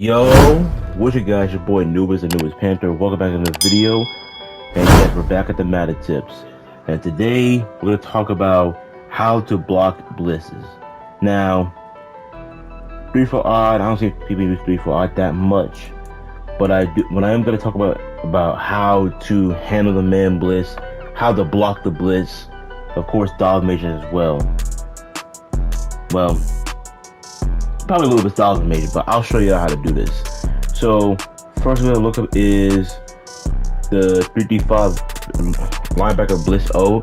Yo, what's your guys? Your boy Nubis, the Nubis Panther. Welcome back to another video. And yes, we're back at the Meta Tips. And today we're gonna talk about how to block blitzes. Now, 3 for odd. I don't see people use 3 for odd that much, but I do. When I am gonna talk about how to handle the man blitz, how to block the blitz, of course, dog major as well. Well, probably a little bit dog major, but I'll show you how to do this. So first we're gonna look up is the 335 linebacker blitz O.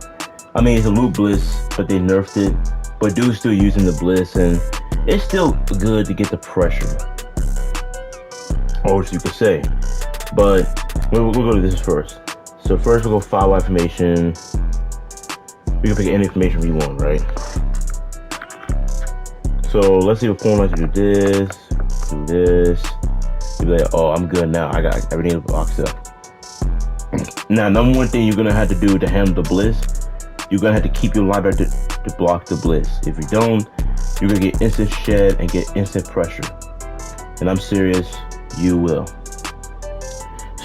I mean, it's a loop blitz, but they nerfed it. But dude's still using the blitz, and it's still good to get the pressure, or what you could say. But we'll go to this first. So first we'll go file wide formation. We can pick any information we want, right? So let's see what point I can do this, do this. You'll be like, oh, I'm good now. I got everything boxed up. Now, number one thing you're gonna have to do to handle the blitz, you're gonna have to keep your linebacker to block the blitz. If you don't, you're gonna get instant shed and get instant pressure. And I'm serious, you will.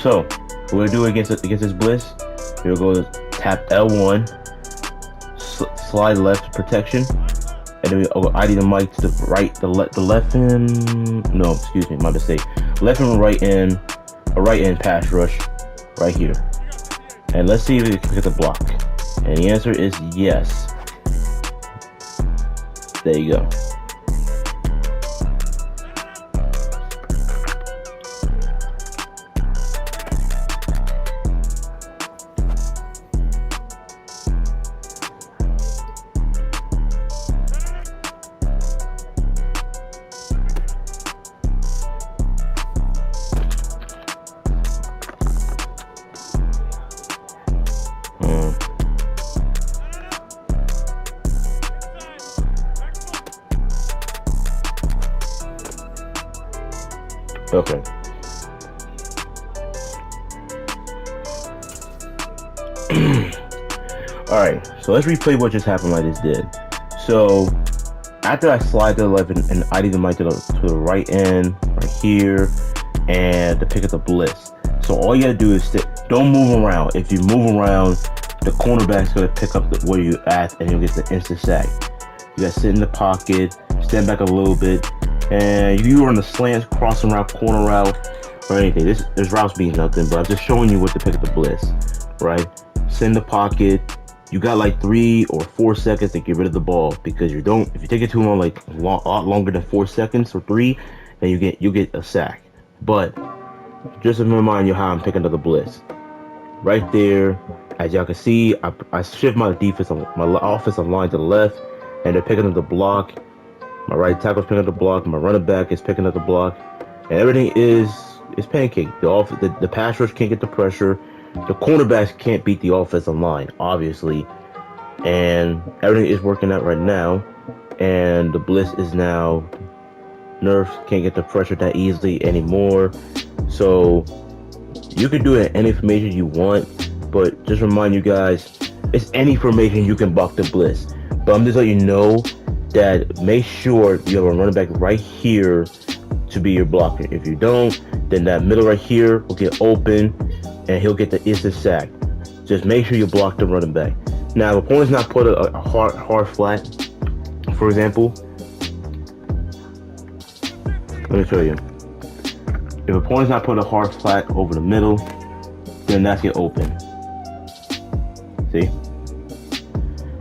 So what we're gonna do against this blitz, you're gonna go tap L1, slide left protection. And then we ID the mic to the right, the left end. No, excuse me, my mistake. Left and right end, a right end pass rush, right here. And let's see if we can get the block. And the answer is yes. There you go. Okay. Alright, so let's replay what just happened like this did. So after I slide to the left and ID the mic to the right end, right here, and to pick up the blitz. So all you gotta do is don't move around. If you move around, the cornerback's gonna pick up where you at and you'll get the instant sack. You gotta sit in the pocket, stand back a little bit, and you run the slants, crossing route, corner route, or anything. This route's means nothing, but I'm just showing you what to pick up the blitz, right? Sit in the pocket. You got like 3 or 4 seconds to get rid of the ball, because if you take it too long, like a lot longer than 4 seconds or 3, then you get a sack. But just to remind you how I'm picking up the blitz, right there, as y'all can see, I shift my offensive line to the left, and they're picking up the block. My right tackle's picking up the block. My running back is picking up the block, and everything is pancake. The pass rush can't get the pressure. The cornerbacks can't beat the offensive line, obviously, and everything is working out right now. And the blitz is now nerfed. Can't get the pressure that easily anymore. So you can do it in any formation you want, but just remind you guys, it's any formation you can block the blitz. But I'm just letting you know that make sure you have a running back right here to be your blocker. If you don't, then that middle right here will get open and he'll get the instant sack. Just make sure you block the running back. Now, if opponent's not put a hard flat, for example, let me show you. If opponent's not put a hard flat over the middle, then that's get open. See?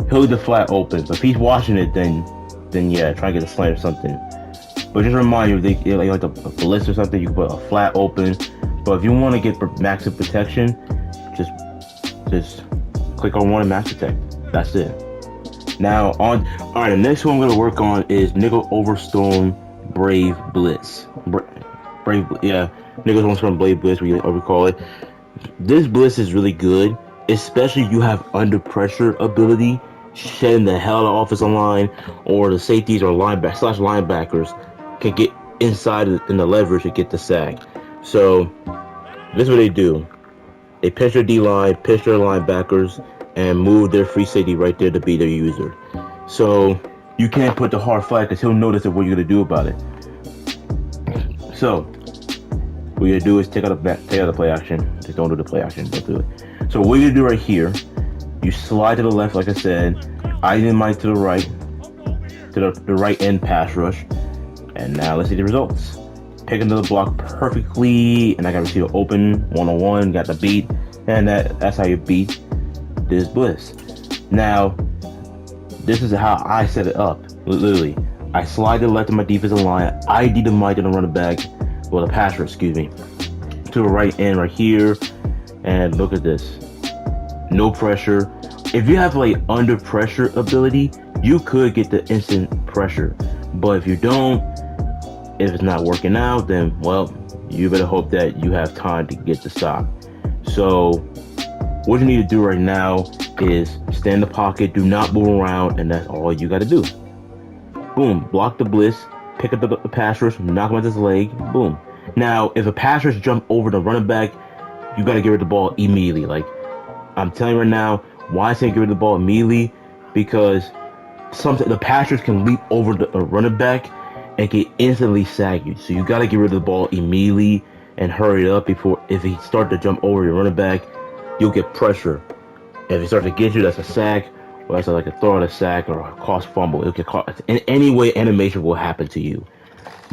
He'll leave the flat open, but if he's watching it, then yeah, try to get a slant or something. But just remind you, like a blitz or something, you can put a flat open. But if you want to get maximum protection, just click on one and max protect. That's it. Now alright, the next one I'm gonna work on is nickel overstorm brave blitz. Nickel overstorm brave blitz, we call it. This blitz is really good, especially if you have under pressure ability, shedding the hell out of the offensive line, or the safeties or linebackers can get inside in the leverage to get the sack. So this is what they do. They pitch their D-line, pitch their linebackers, and move their free safety right there to be their user. So you can't put the hard flag because he'll notice what you're going to do about it. So what you're gonna do is take out the play action. Just don't do the play action. Don't do it. So what you're gonna do right here, you slide to the left, like I said. I did mine to the right, to the right end pass rush. And now let's see the results. Pick another block perfectly, and I got receiver open, one-on-one, got the beat, and that's how you beat this blitz. Now, this is how I set it up. Literally, I slide to the left of my defensive line, ID the mic to the running back, well, the pass rush, excuse me, to the right end right here, and look at this. No pressure. If you have like under pressure ability, you could get the instant pressure, but if you don't, if it's not working out, then well, you better hope that you have time to get the stop. So what you need to do right now is stay in the pocket, do not move around, and that's all you got to do. Boom, block the blitz, pick up the pass rush, knock him at his leg, boom. Now, if a pass rush jump over the running back, you got to get rid of the ball immediately. Like, I'm telling you right now, why I say get rid of the ball immediately? Because the pass rush can leap over the running back and can instantly sag you. So you got to get rid of the ball immediately and hurry it up before, if he start to jump over your running back, you'll get pressure. If he starts to get you, that's a sack, or that's like a throw at a sack or a cross fumble. It'll get caught. In any way, animation will happen to you.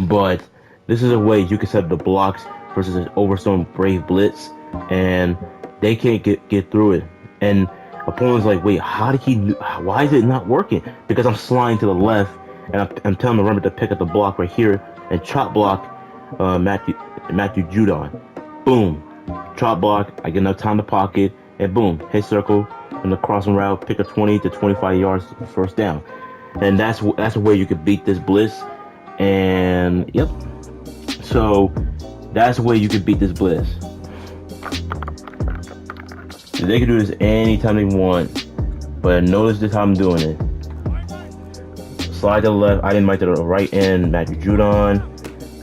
But this is a way you can set up the blocks versus an overthrown Brave blitz, and they can't get through it. And opponent's like, wait, why is it not working? Because I'm sliding to the left, and I'm telling the runner to pick up the block right here and chop block Matthew Judon. Boom, chop block. I get enough time to pocket, and boom, hit circle in the crossing route, pick a 20 to 25 yards first down. And that's a way you could beat this blitz. And yep, so that's the way you could beat this blitz. They can do this anytime they want, but notice the time I'm doing it. Slide to the left, I didn't mic to the right end, Matthew Judon,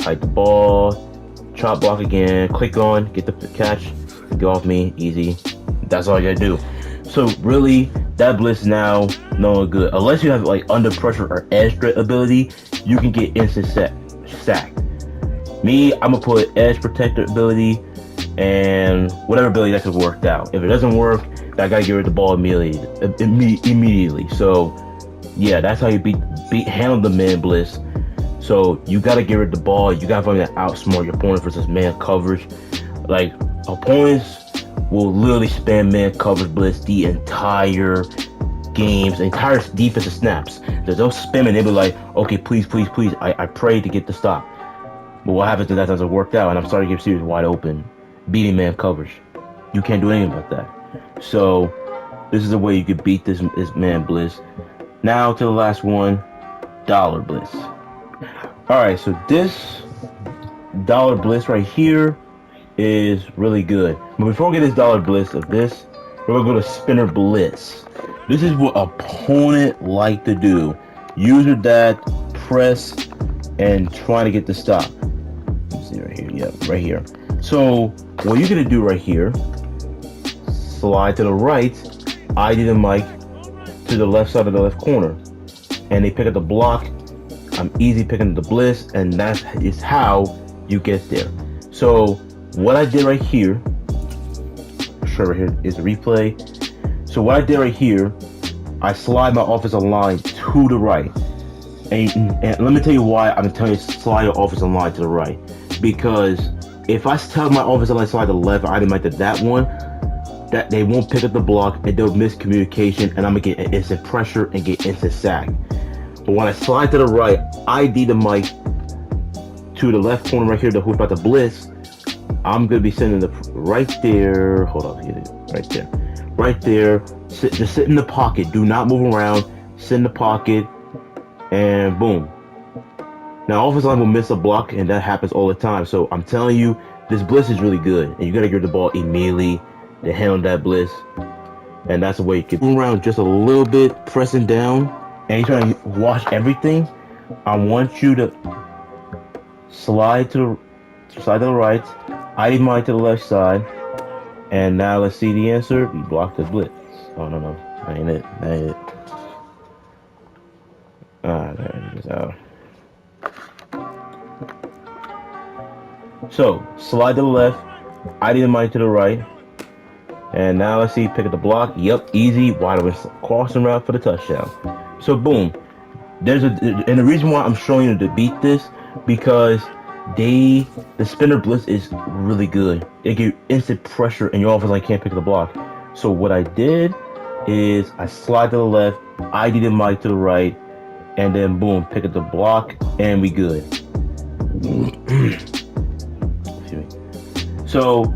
hide the ball, chop block again, click on, get the catch, get off me, easy. That's all you gotta do. So really, that blitz now no good. Unless you have like under pressure or edge threat ability, you can get instant sacked. Me, I'm gonna put edge protector ability and whatever ability that could work out. If it doesn't work, I gotta get rid of the ball immediately. So yeah, that's how you handle the man blitz. So you gotta get rid of the ball. You gotta find that outsmart your opponent versus man coverage. Like, opponents will literally spam man coverage blitz the entire games, the entire defensive snaps. They'll spam and they'll be like, okay, please, I pray to get the stop. But what happens if that doesn't work out and I'm starting to get series wide open, beating man coverage? You can't do anything about that. So this is a way you could beat this man blitz. Now to the last one, dollar blitz. Alright, so this dollar blitz right here is really good. But before we get this dollar blitz of this, we're gonna go to spinner blitz. This is what opponent like to do. Use your dad, press, and try to get the stop. Let's see right here. Yep, right here. So what you're gonna do right here, slide to the right, ID the mic to the left side of the left corner, and they pick up the block. I'm easy picking up the blitz, and that is how you get there. So what I did right here, sure, right here is the replay. So what I did right here, I slide my offensive line to the right, and let me tell you why I'm telling you slide your offensive line to the right. Because if I tell my offensive line slide to the left, I didn't like that one, that they won't pick up the block and they'll miss communication, and I'm gonna get instant pressure and get instant sack. But when I slide to the right, ID the mic to the left corner right here, the who's about to blitz, I'm gonna be sending the right there. Hold on, right there. Just sit in the pocket. Do not move around. Sit in the pocket, and boom. Now, offensive line will miss a block, and that happens all the time. So I'm telling you, this blitz is really good, and you gotta get the ball immediately to handle that blitz. And that's the way you can move around just a little bit, pressing down, and you're trying to watch everything. I want you to slide to the right, ID mine to the left side, and now let's see the answer. You block the blitz. Oh no, that ain't it. There it is out. So slide to the left, ID the mic to the right, and now let's see, pick up the block. Yep, easy, wide open crossing route for the touchdown. So boom, and the reason why I'm showing you to beat this because the spinner blitz is really good. It gives instant pressure, and your offense like can't pick up the block. So what I did is I slide to the left, ID the mic to the right, and then boom, pick up the block, and we good. Excuse me. So,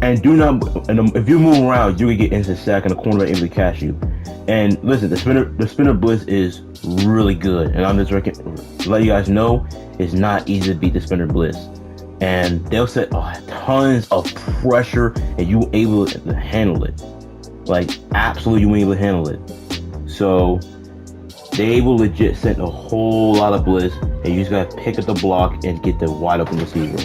and do not, and if you move around, you can get instant sack, and the corner able to catch you. And listen, the spinner blitz is really good, and I'm just let you guys know it's not easy to beat the spinner blitz. And they'll set tons of pressure, and you able to handle it. Like absolutely, you able to handle it. So they will legit send a whole lot of blitz, and you just gotta pick up the block and get the wide open receiver.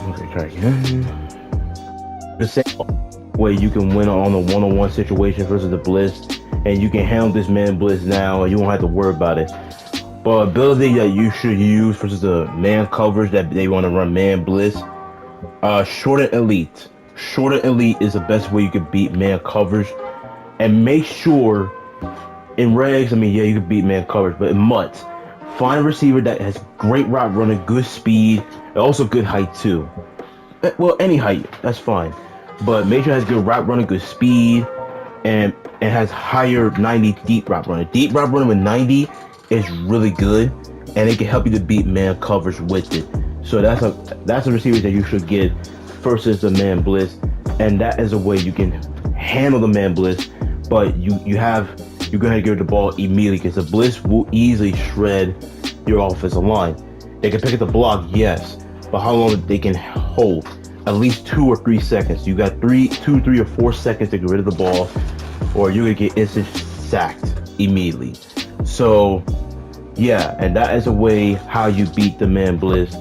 Okay, try again. The same way you can win on the one-on-one situation versus the blitz, and you can handle this man blitz now, and you won't have to worry about it. But ability that you should use versus the man coverage that they want to run man blitz, short and elite. Short and elite is the best way you can beat man coverage. And make sure in regs, I mean, yeah, you can beat man coverage, but in mutts, find a receiver that has great route running, good speed, and also good height too. Well, any height, that's fine. But make sure it has good route running, good speed, and it has higher 90 deep route running. Deep route running with 90 is really good, and it can help you to beat man coverage with it. So that's a receiver that you should get versus the man blitz, and that is a way you can handle the man blitz. But you're gonna get the ball immediately because the blitz will easily shred your offensive line. They can pick up the block, yes, but how long they can hold? At least 2 or 3 seconds. You got 2, 3, or 4 seconds to get rid of the ball, or you're gonna get instant sacked immediately. So yeah, and that is a way how you beat the man blitz.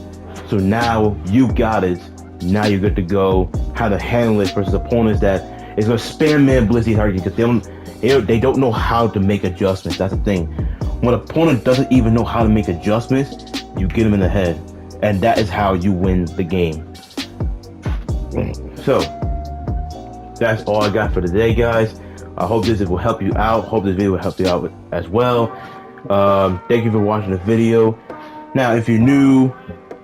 So now you got it. Now you're good to go. How to handle it versus opponents that is gonna spam man blitz these targets because they don't know how to make adjustments. That's the thing. When an opponent doesn't even know how to make adjustments, you get them in the head, and that is how you win the game. So that's all I got for today, guys. I hope this will help you out. Hope this video will help you out as well. Thank you for watching the video. Now, if you're new,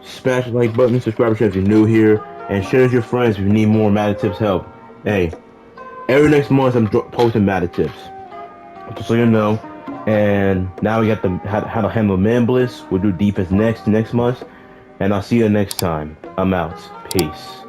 smash the like button, subscribe if you're new here, and share with your friends if you need more Madden tips help. Hey, every next month I'm posting Madden tips, just so you know. And now we got how to handle man blitz. We'll do defense next month, and I'll see you next time. I'm out. Peace.